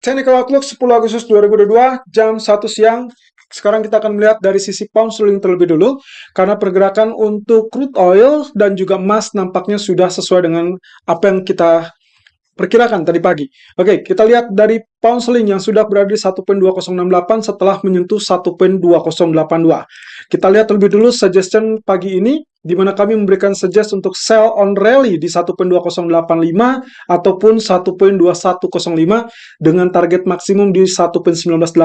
Technical Outlook 10 Agustus 2022 jam 1 siang. Sekarang kita akan melihat dari sisi pound sterling terlebih dulu, karena pergerakan untuk crude oil dan juga emas nampaknya sudah sesuai dengan apa yang kita perkirakan tadi pagi. Oke, kita lihat dari pound sterling yang sudah berada di 1.2068 setelah menyentuh 1.2082. Kita lihat terlebih dulu suggestion pagi ini, di mana kami memberikan suggest untuk sell on rally di 1.2085 ataupun 1.2105 dengan target maksimum di 1.1980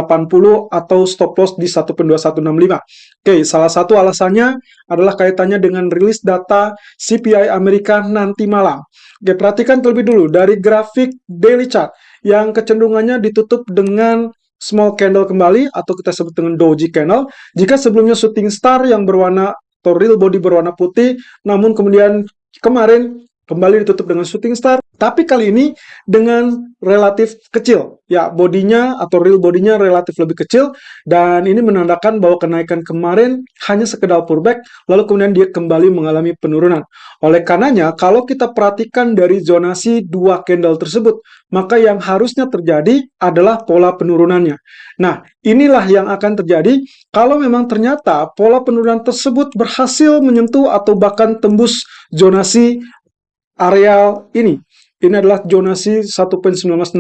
atau stop loss di 1.2165. Oke, salah satu alasannya adalah kaitannya dengan rilis data CPI Amerika nanti malam. Oke, perhatikan terlebih dulu dari grafik daily chart yang kecenderungannya ditutup dengan small candle kembali atau kita sebut dengan doji candle. Jika sebelumnya shooting star yang berwarna atau real body berwarna putih, namun kemudian kemarin kembali ditutup dengan shooting star, tapi kali ini dengan relatif kecil. Ya, bodinya atau real bodinya relatif lebih kecil, dan ini menandakan bahwa kenaikan kemarin hanya sekedar pullback, lalu kemudian dia kembali mengalami penurunan. Oleh karenanya, kalau kita perhatikan dari zonasi dua candle tersebut, maka yang harusnya terjadi adalah pola penurunannya. Nah, inilah yang akan terjadi kalau memang ternyata pola penurunan tersebut berhasil menyentuh atau bahkan tembus zonasi area ini. Ini adalah zonasi 1.1960,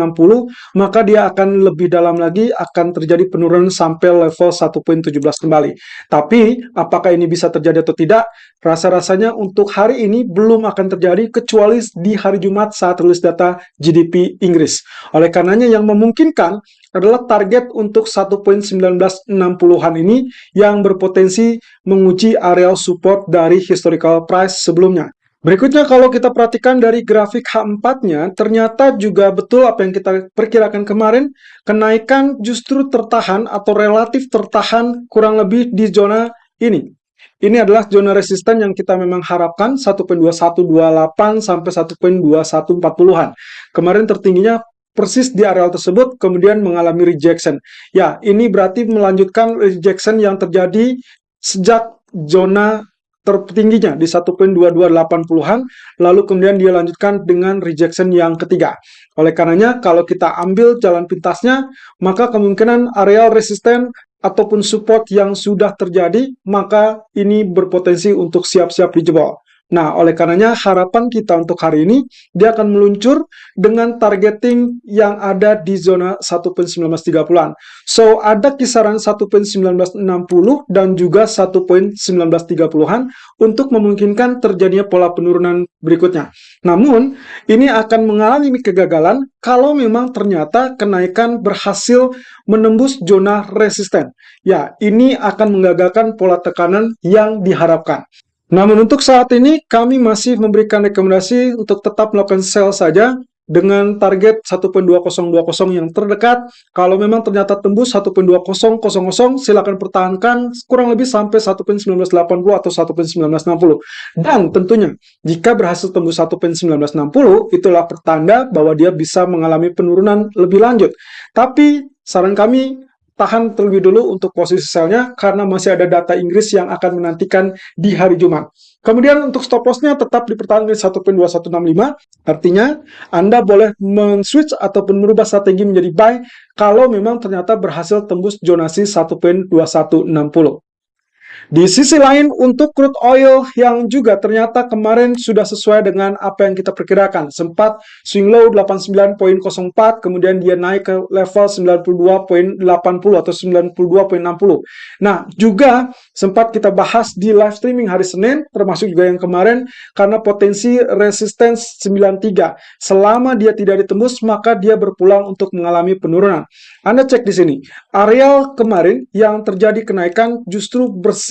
maka dia akan lebih dalam lagi, akan terjadi penurunan sampai level 1.17 kembali. Tapi, apakah ini bisa terjadi atau tidak? Rasa-rasanya untuk hari ini belum akan terjadi, kecuali di hari Jumat saat rilis data GDP Inggris. Oleh karenanya yang memungkinkan adalah target untuk 1.1960-an ini yang berpotensi menguji area support dari historical price sebelumnya. Berikutnya kalau kita perhatikan dari grafik H4-nya, ternyata juga betul apa yang kita perkirakan kemarin, kenaikan justru tertahan atau relatif tertahan kurang lebih di zona ini. Ini adalah zona resisten yang kita memang harapkan 1.2128 sampai 1.2140-an. Kemarin tertingginya persis di area tersebut, kemudian mengalami rejection. Ya, ini berarti melanjutkan rejection yang terjadi sejak zona tertingginya di 1.2280-an, lalu kemudian dia lanjutkan dengan rejection yang ketiga. Oleh karenanya, kalau kita ambil jalan pintasnya, maka kemungkinan areal resisten ataupun support yang sudah terjadi, maka ini berpotensi untuk siap-siap dijebol. Nah, oleh karenanya harapan kita untuk hari ini, dia akan meluncur dengan targeting yang ada di zona 1.1930-an. So, ada kisaran 1.1960 dan juga 1.1930-an untuk memungkinkan terjadinya pola penurunan berikutnya. Namun, ini akan mengalami kegagalan kalau memang ternyata kenaikan berhasil menembus zona resisten. Ya, ini akan menggagalkan pola tekanan yang diharapkan. Namun untuk saat ini kami masih memberikan rekomendasi untuk tetap melakukan sell saja dengan target 1.2020 yang terdekat. Kalau memang ternyata tembus 1.2000, silakan pertahankan kurang lebih sampai 1.1980 atau 1.1960. Dan tentunya jika berhasil tembus 1.1960, itulah pertanda bahwa dia bisa mengalami penurunan lebih lanjut. Tapi saran kami, tahan terlebih dulu untuk posisi sell-nya karena masih ada data Inggris yang akan menantikan di hari Jumat. Kemudian untuk stop loss-nya tetap dipertahankan di 1.2165, artinya Anda boleh men-switch ataupun merubah strategi menjadi buy kalau memang ternyata berhasil tembus zonasi 1.2160. Di sisi lain, untuk crude oil yang juga ternyata kemarin sudah sesuai dengan apa yang kita perkirakan. Sempat swing low 89.04, kemudian dia naik ke level 92.80 atau 92.60. Nah, juga sempat kita bahas di live streaming hari Senin, termasuk juga yang kemarin, karena potensi resistance 93. Selama dia tidak ditembus, maka dia berpulang untuk mengalami penurunan. Anda cek di sini, areal kemarin yang terjadi kenaikan justru bersih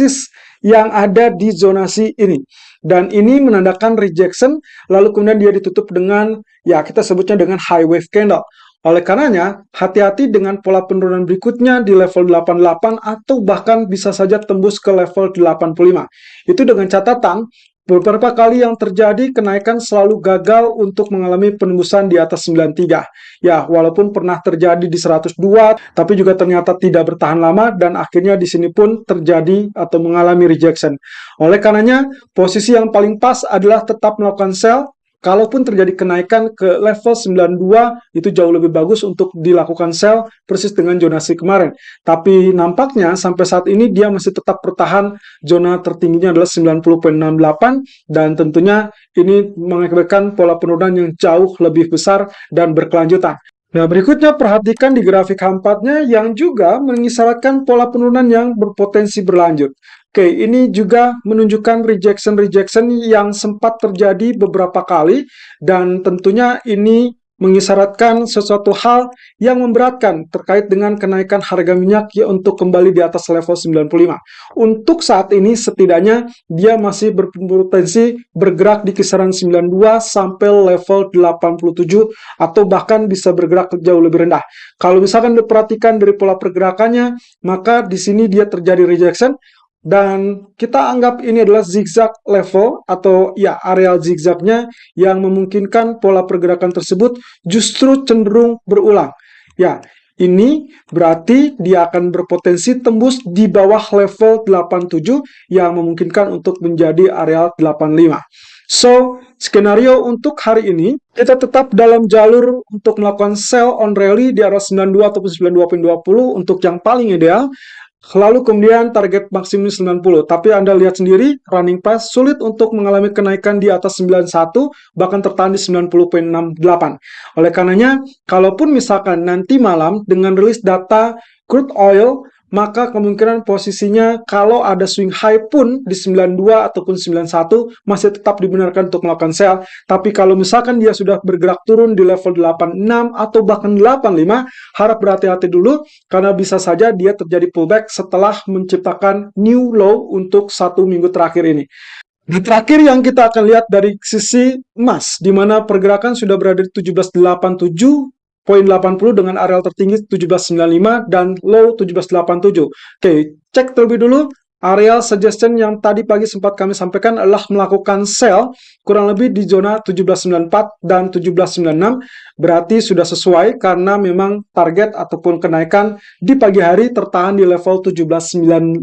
yang ada di zonasi ini. Dan ini menandakan rejection, lalu kemudian dia ditutup dengan, ya kita sebutnya dengan high wave candle. Oleh karenanya, hati-hati dengan pola penurunan berikutnya di level 88 atau bahkan bisa saja tembus ke level 85. Itu dengan catatan, beberapa kali yang terjadi kenaikan selalu gagal untuk mengalami penembusan di atas 93. Ya, walaupun pernah terjadi di 102, tapi juga ternyata tidak bertahan lama dan akhirnya di sini pun terjadi atau mengalami rejection. Oleh karenanya, posisi yang paling pas adalah tetap melakukan sell Kalaupun terjadi kenaikan ke level 92, itu jauh lebih bagus untuk dilakukan sell persis dengan zonasi kemarin. Tapi nampaknya sampai saat ini dia masih tetap bertahan, zona tertingginya adalah 90,68, dan tentunya ini mengakibatkan pola penurunan yang jauh lebih besar dan berkelanjutan. Nah, berikutnya perhatikan di grafik H4-nya yang juga mengisyaratkan pola penurunan yang berpotensi berlanjut. Oke, ini juga menunjukkan rejection-rejection yang sempat terjadi beberapa kali, dan tentunya ini mengisyaratkan sesuatu hal yang memberatkan terkait dengan kenaikan harga minyak ya untuk kembali di atas level 95. Untuk saat ini setidaknya dia masih berpotensi bergerak di kisaran 92 sampai level 87, atau bahkan bisa bergerak jauh lebih rendah. Kalau misalkan diperhatikan dari pola pergerakannya, maka di sini dia terjadi rejection, dan kita anggap ini adalah zigzag level atau ya areal zigzagnya yang memungkinkan pola pergerakan tersebut justru cenderung berulang. Ya, ini berarti dia akan berpotensi tembus di bawah level 87 yang memungkinkan untuk menjadi areal 85. So, skenario untuk hari ini, kita tetap dalam jalur untuk melakukan sell on rally di area 92 ataupun 92.20 untuk yang paling ideal. Lalu kemudian target maksimum 90. Tapi Anda lihat sendiri, running price sulit untuk mengalami kenaikan di atas 91, bahkan tertahan di 90,68. Oleh karenanya, kalaupun misalkan nanti malam dengan rilis data crude oil, maka kemungkinan posisinya kalau ada swing high pun di 92 ataupun 91 masih tetap dibenarkan untuk melakukan sell. Tapi kalau misalkan dia sudah bergerak turun di level 86 atau bahkan 85, harap berhati-hati dulu karena bisa saja dia terjadi pullback setelah menciptakan new low untuk 1 minggu terakhir ini. Di terakhir yang kita akan lihat dari sisi emas, di mana pergerakan sudah berada di 1787.80 dengan areal tertinggi 1795 dan low 1787. Oke, cek terlebih dulu. Areal suggestion yang tadi pagi sempat kami sampaikan adalah melakukan sell kurang lebih di zona 1794 dan 1796, berarti sudah sesuai karena memang target ataupun kenaikan di pagi hari tertahan di level 1795.10,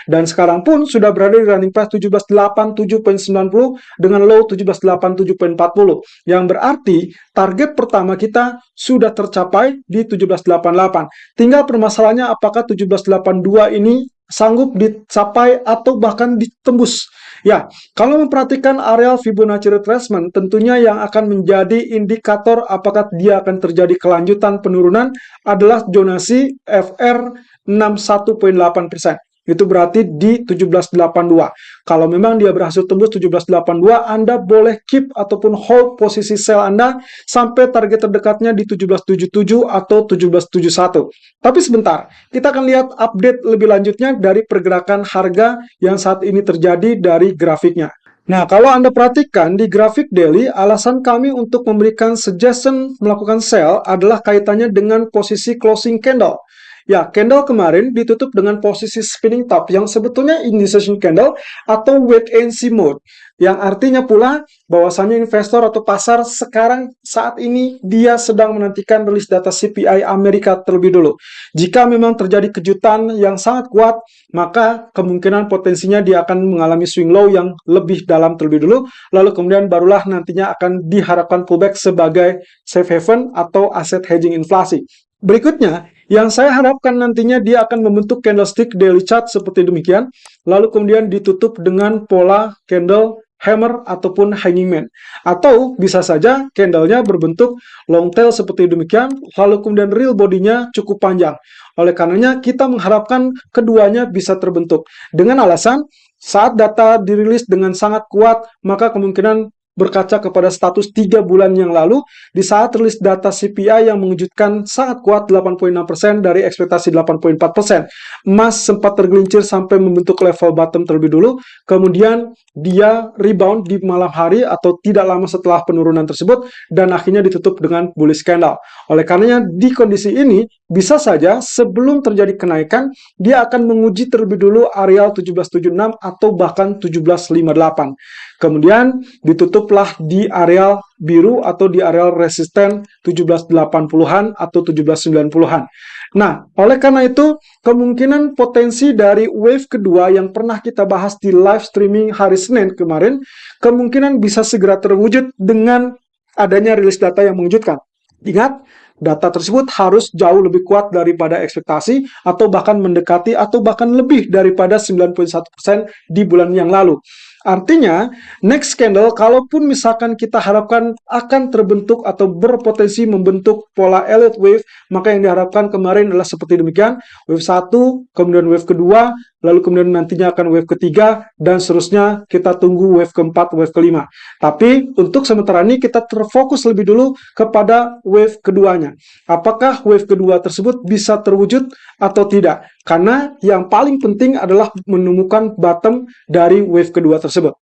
dan sekarang pun sudah berada di running price 1787.90 dengan low 1787.40, yang berarti target pertama kita sudah tercapai di 1788. Tinggal permasalahannya apakah 1782 ini sanggup dicapai atau bahkan ditembus. Ya, kalau memperhatikan areal Fibonacci retracement, tentunya yang akan menjadi indikator apakah dia akan terjadi kelanjutan penurunan adalah zonasi FR 61.8%. Itu berarti di 1782. Kalau memang dia berhasil tembus 1782, Anda boleh keep ataupun hold posisi sell Anda sampai target terdekatnya di 1777 atau 1771. Tapi sebentar, kita akan lihat update lebih lanjutnya dari pergerakan harga yang saat ini terjadi dari grafiknya. Nah, kalau Anda perhatikan di grafik daily, alasan kami untuk memberikan suggestion melakukan sell adalah kaitannya dengan posisi closing candle. Ya, candle kemarin ditutup dengan posisi spinning top yang sebetulnya indecision candle atau wait and see mode. Yang artinya pula bahwasannya investor atau pasar sekarang saat ini dia sedang menantikan rilis data CPI Amerika terlebih dulu. Jika memang terjadi kejutan yang sangat kuat, maka kemungkinan potensinya dia akan mengalami swing low yang lebih dalam terlebih dulu, lalu kemudian barulah nantinya akan diharapkan pullback sebagai safe haven atau aset hedging inflasi. Berikutnya, yang saya harapkan nantinya dia akan membentuk candlestick daily chart seperti demikian, lalu kemudian ditutup dengan pola candle hammer ataupun hanging man. Atau bisa saja candlenya berbentuk long tail seperti demikian, lalu kemudian real bodinya cukup panjang. Oleh karenanya kita mengharapkan keduanya bisa terbentuk. Dengan alasan saat data dirilis dengan sangat kuat, maka kemungkinan berkaca kepada status 3 bulan yang lalu, di saat rilis data CPI yang mengejutkan sangat kuat 8.6% dari ekspektasi 8.4%. Emas sempat tergelincir sampai membentuk level bottom terlebih dulu, kemudian dia rebound di malam hari atau tidak lama setelah penurunan tersebut, dan akhirnya ditutup dengan bullish candle. Oleh karenanya di kondisi ini, bisa saja sebelum terjadi kenaikan, dia akan menguji terlebih dulu areal 1776 atau bahkan 1758. Kemudian ditutup tutuplah di area biru atau di area resisten 1780-an atau 1790-an. Nah, oleh karena itu, kemungkinan potensi dari wave kedua yang pernah kita bahas di live streaming hari Senin kemarin, kemungkinan bisa segera terwujud dengan adanya rilis data yang mengejutkan. Ingat, data tersebut harus jauh lebih kuat daripada ekspektasi atau bahkan mendekati atau bahkan lebih daripada 9,1% di bulan yang lalu. Artinya, next candle, kalaupun misalkan kita harapkan akan terbentuk atau berpotensi membentuk pola Elliott Wave, maka yang diharapkan kemarin adalah seperti demikian, wave 1, kemudian wave kedua, lalu kemudian nantinya akan wave ketiga, dan seterusnya kita tunggu wave keempat, wave kelima. Tapi untuk sementara ini kita terfokus lebih dulu kepada wave keduanya. Apakah wave kedua tersebut bisa terwujud atau tidak? Karena yang paling penting adalah menemukan bottom dari wave kedua tersebut.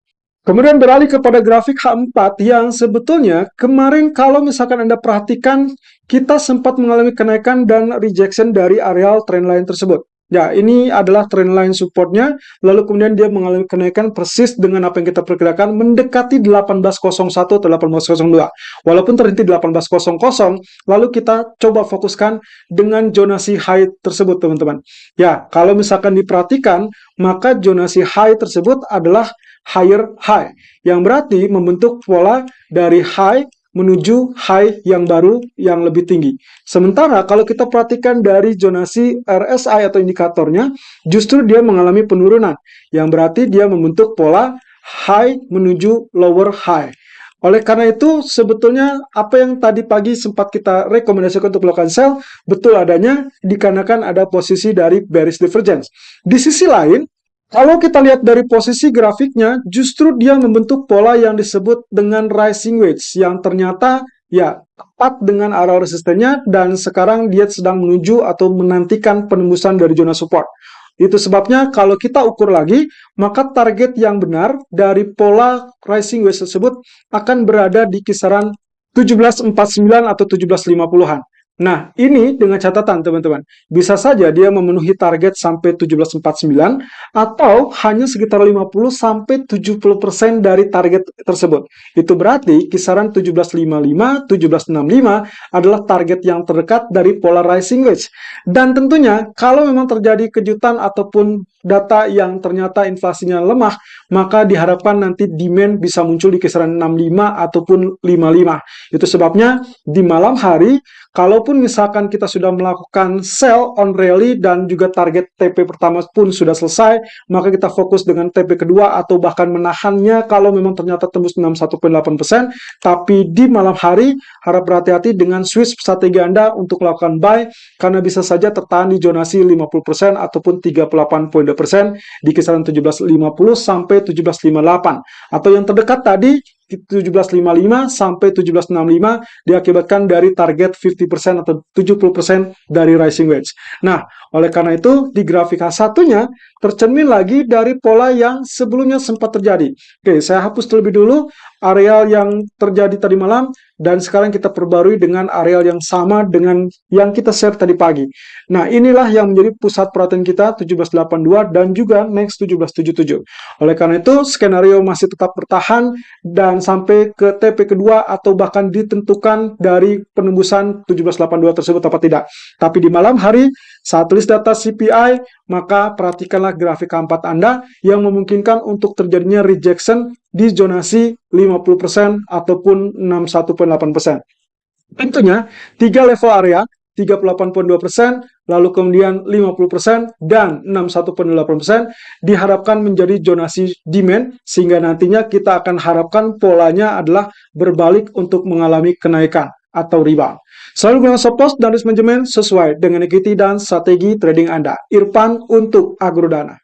Kemudian beralih kepada grafik H4 yang sebetulnya kemarin kalau misalkan Anda perhatikan, kita sempat mengalami kenaikan dan rejection dari areal trendline tersebut. Ya, ini adalah trendline supportnya, lalu kemudian dia mengalami kenaikan persis dengan apa yang kita perkirakan, mendekati 1801 atau 1802. Walaupun terhenti 1800, lalu kita coba fokuskan dengan zonasi high tersebut, teman-teman. Ya, kalau misalkan diperhatikan, maka zonasi high tersebut adalah higher high, yang berarti membentuk pola dari high menuju high yang baru yang lebih tinggi. Sementara kalau kita perhatikan dari zonasi RSI atau indikatornya, justru dia mengalami penurunan, yang berarti dia membentuk pola high menuju lower high. Oleh karena itu, sebetulnya apa yang tadi pagi sempat kita rekomendasikan untuk melakukan sell, betul adanya dikarenakan ada posisi dari bearish divergence. Di sisi lain, kalau kita lihat dari posisi grafiknya, justru dia membentuk pola yang disebut dengan rising wedge, yang ternyata ya tepat dengan area resistennya, dan sekarang dia sedang menuju atau menantikan penembusan dari zona support. Itu sebabnya kalau kita ukur lagi, maka target yang benar dari pola rising wedge tersebut akan berada di kisaran 1749 atau 1750-an. Nah, ini dengan catatan teman-teman, bisa saja dia memenuhi target sampai 1749 atau hanya sekitar 50-70% dari target tersebut. Itu berarti kisaran 1755, 1765 adalah target yang terdekat dari pola rising wedge. Dan tentunya kalau memang terjadi kejutan ataupun data yang ternyata inflasinya lemah, maka diharapkan nanti demand bisa muncul di kisaran 65 ataupun 55. Itu sebabnya di malam hari, kalaupun misalkan kita sudah melakukan sell on rally dan juga target TP pertama pun sudah selesai, maka kita fokus dengan TP kedua atau bahkan menahannya kalau memang ternyata tembus 61,8%. Tapi di malam hari, harap berhati-hati dengan switch strategi Anda untuk melakukan buy, karena bisa saja tertahan di zonasi 50% ataupun 38,2% di kisaran 1750 sampai 1758. Atau yang terdekat tadi 1755 sampai 1765 diakibatkan dari target 50% atau 70% dari rising wedge. Nah, oleh karena itu di grafik H1-nya tercermin lagi dari pola yang sebelumnya sempat terjadi. Oke, saya hapus terlebih dulu areal yang terjadi tadi malam dan sekarang kita perbarui dengan areal yang sama dengan yang kita share tadi pagi. Nah, inilah yang menjadi pusat perhatian kita 1782 dan juga next 1777. Oleh karena itu, skenario masih tetap bertahan dan sampai ke TP kedua atau bahkan ditentukan dari penembusan 1782 tersebut apa tidak. Tapi di malam hari saat tulis data CPI, maka perhatikanlah grafik keempat Anda yang memungkinkan untuk terjadinya rejection di zonasi 50% ataupun 61,8%. Tentunya 3 level area 38,2%, lalu kemudian 50% dan 61,8% diharapkan menjadi zonasi demand, sehingga nantinya kita akan harapkan polanya adalah berbalik untuk mengalami kenaikan atau rebound. Selalu gunakan stop loss dan risk management sesuai dengan equity dan strategi trading Anda. Irfan untuk Agrodana.